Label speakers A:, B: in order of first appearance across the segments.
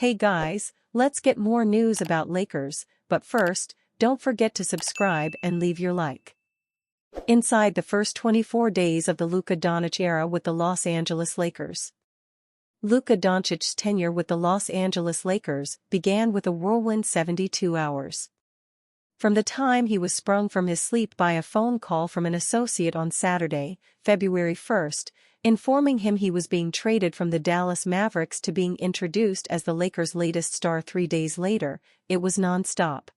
A: Hey guys, let's get more news about Lakers, but first, don't forget to subscribe and leave your like. Inside the first 24 days of the Luka Doncic era with the Los Angeles Lakers. Luka Doncic's tenure with the Los Angeles Lakers began with a whirlwind 72 hours. From the time he was sprung from his sleep by a phone call from an associate on Saturday, February 1st, informing him he was being traded from the Dallas Mavericks to being introduced as the Lakers' latest star 3 days later, it was non-stop.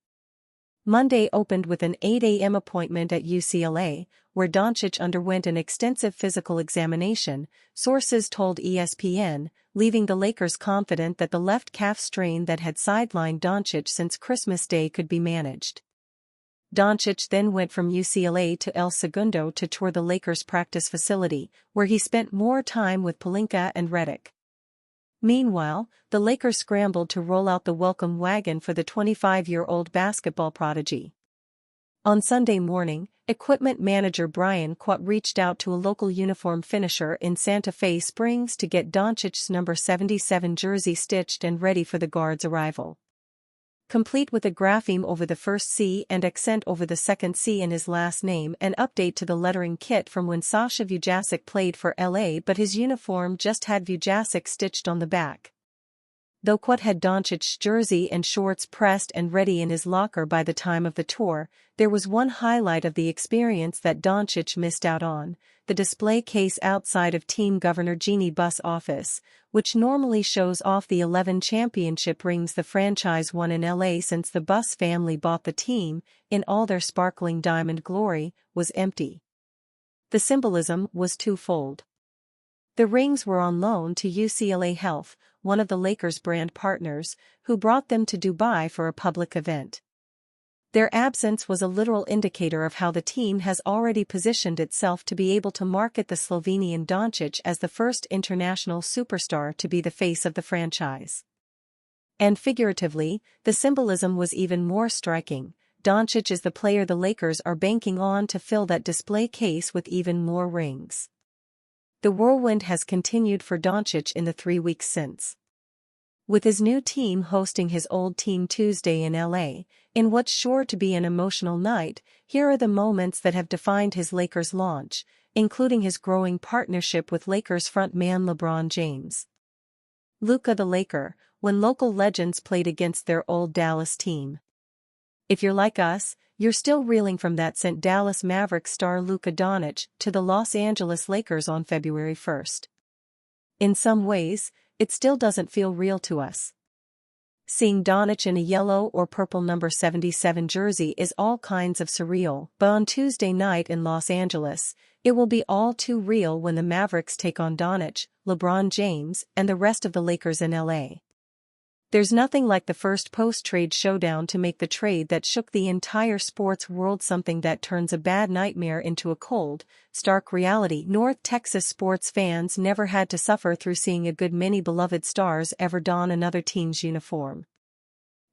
A: Monday opened with an 8 a.m. appointment at UCLA, where Doncic underwent an extensive physical examination, sources told ESPN, leaving the Lakers confident that the left calf strain that had sidelined Doncic since Christmas Day could be managed. Doncic then went from UCLA to El Segundo to tour the Lakers' practice facility, where he spent more time with Pelinka and Redick. Meanwhile, the Lakers scrambled to roll out the welcome wagon for the 25-year-old basketball prodigy. On Sunday morning, equipment manager Brian Quat reached out to a local uniform finisher in Santa Fe Springs to get Doncic's number 77 jersey stitched and ready for the guard's arrival. Complete with a grapheme over the first C and accent over the second C in his last name, an update to the lettering kit from when Sasha Vujacic played for LA, but his uniform just had Vujacic stitched on the back. Though Quat had Doncic's jersey and shorts pressed and ready in his locker by the time of the tour, there was one highlight of the experience that Doncic missed out on: the display case outside of Team Governor Jeannie Buss' office, which normally shows off the 11 championship rings the franchise won in LA since the Buss family bought the team, in all their sparkling diamond glory, was empty. The symbolism was twofold. The rings were on loan to UCLA Health, one of the Lakers' brand partners, who brought them to Dubai for a public event. Their absence was a literal indicator of how the team has already positioned itself to be able to market the Slovenian Doncic as the first international superstar to be the face of the franchise. And figuratively, the symbolism was even more striking. Doncic is the player the Lakers are banking on to fill that display case with even more rings. The whirlwind has continued for Doncic in the 3 weeks since. With his new team hosting his old team Tuesday in LA, in what's sure to be an emotional night, here are the moments that have defined his Lakers launch, including his growing partnership with Lakers frontman LeBron James. Luka the Laker, when local legends played against their old Dallas team. If you're like us, you're still reeling from that sent Dallas Mavericks star Luka Doncic to the Los Angeles Lakers on February 1st. In some ways, it still doesn't feel real to us. Seeing Doncic in a yellow or purple number 77 jersey is all kinds of surreal, but on Tuesday night in Los Angeles, it will be all too real when the Mavericks take on Doncic, LeBron James, and the rest of the Lakers in LA. There's nothing like the first post-trade showdown to make the trade that shook the entire sports world, something that turns a bad nightmare into a cold, stark reality. North Texas sports fans never had to suffer through seeing a good many beloved stars ever don another team's uniform.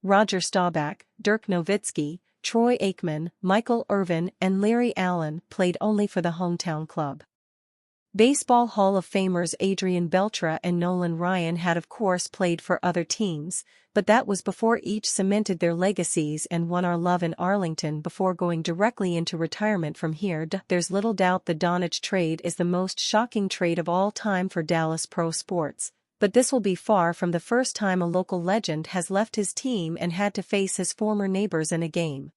A: Roger Staubach, Dirk Nowitzki, Troy Aikman, Michael Irvin, and Larry Allen played only for the hometown club. Baseball Hall of Famers Adrian Beltre and Nolan Ryan had of course played for other teams, but that was before each cemented their legacies and won our love in Arlington before going directly into retirement from here. There's little doubt the Doncic trade is the most shocking trade of all time for Dallas pro sports, but this will be far from the first time a local legend has left his team and had to face his former neighbors in a game.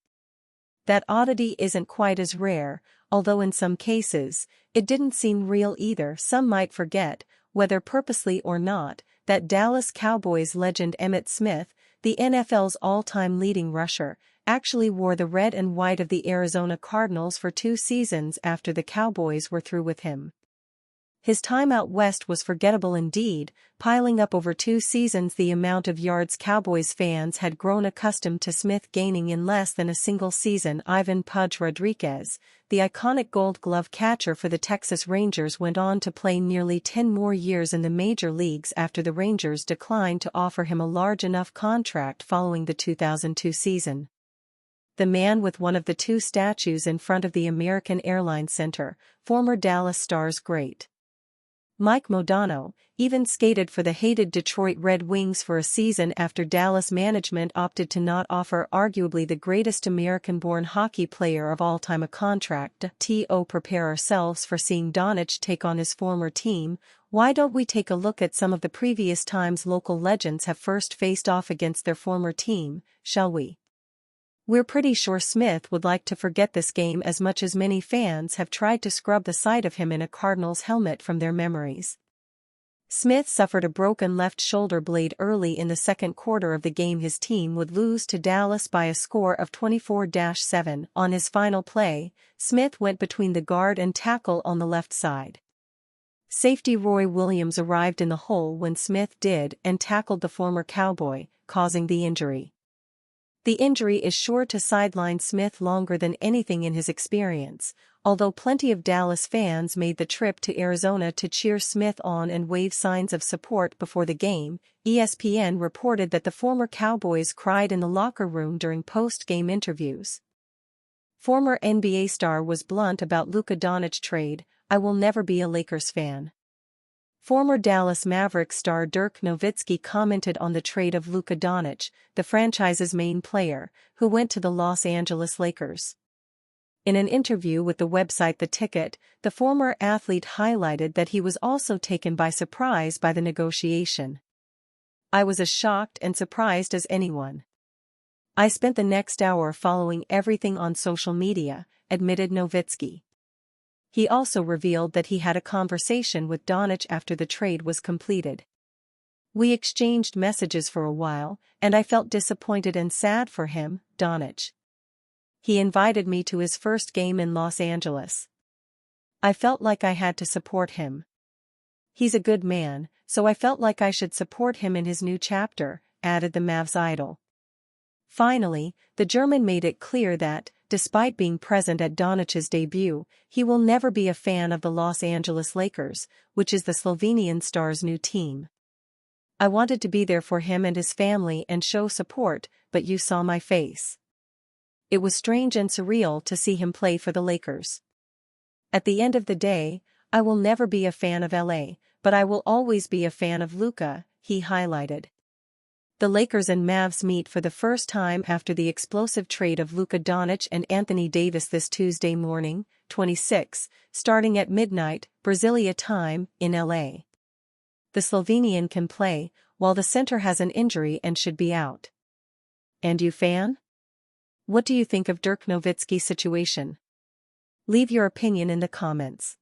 A: That oddity isn't quite as rare, although in some cases, it didn't seem real either. Some might forget, whether purposely or not, that Dallas Cowboys legend Emmitt Smith, the NFL's all-time leading rusher, actually wore the red and white of the Arizona Cardinals for 2 seasons after the Cowboys were through with him. His time out west was forgettable indeed, piling up over 2 seasons the amount of yards Cowboys fans had grown accustomed to Smith gaining in less than a single season. Ivan Pudge Rodriguez, the iconic Gold Glove catcher for the Texas Rangers, went on to play nearly 10 more years in the major leagues after the Rangers declined to offer him a large enough contract following the 2002 season. The man with one of the 2 statues in front of the American Airlines Center, former Dallas Stars great Mike Modano, even skated for the hated Detroit Red Wings for a season after Dallas management opted to not offer arguably the greatest American-born hockey player of all time a contract. To prepare ourselves for seeing Doncic take on his former team, why don't we take a look at some of the previous times local legends have first faced off against their former team, shall we? We're pretty sure Smith would like to forget this game as much as many fans have tried to scrub the sight of him in a Cardinals helmet from their memories. Smith suffered a broken left shoulder blade early in the second quarter of the game his team would lose to Dallas by a score of 24-7. On his final play, Smith went between the guard and tackle on the left side. Safety Roy Williams arrived in the hole when Smith did and tackled the former Cowboy, causing the injury. The injury is sure to sideline Smith longer than anything in his experience, although plenty of Dallas fans made the trip to Arizona to cheer Smith on and wave signs of support before the game. ESPN reported that the former Cowboys cried in the locker room during post-game interviews. Former NBA star was blunt about Luka Doncic trade, "I will never be a Lakers fan." Former Dallas Mavericks star Dirk Nowitzki commented on the trade of Luka Doncic, the franchise's main player, who went to the Los Angeles Lakers. In an interview with the website The Ticket, the former athlete highlighted that he was also taken by surprise by the negotiation. "I was as shocked and surprised as anyone. I spent the next hour following everything on social media," admitted Nowitzki. He also revealed that he had a conversation with Doncic after the trade was completed. "We exchanged messages for a while, and I felt disappointed and sad for him, Doncic. He invited me to his first game in Los Angeles. I felt like I had to support him. He's a good man, so I felt like I should support him in his new chapter," added the Mavs idol. Finally, the German made it clear that, despite being present at Doncic's debut, he will never be a fan of the Los Angeles Lakers, which is the Slovenian star's new team. "I wanted to be there for him and his family and show support, but you saw my face. It was strange and surreal to see him play for the Lakers. At the end of the day, I will never be a fan of LA, but I will always be a fan of Luka," he highlighted. The Lakers and Mavs meet for the first time after the explosive trade of Luka Doncic and Anthony Davis this Tuesday morning, 26, starting at midnight, Brasilia time, in LA. The Slovenian can play, while the center has an injury and should be out. And you fan? What do you think of Dirk Nowitzki's situation? Leave your opinion in the comments.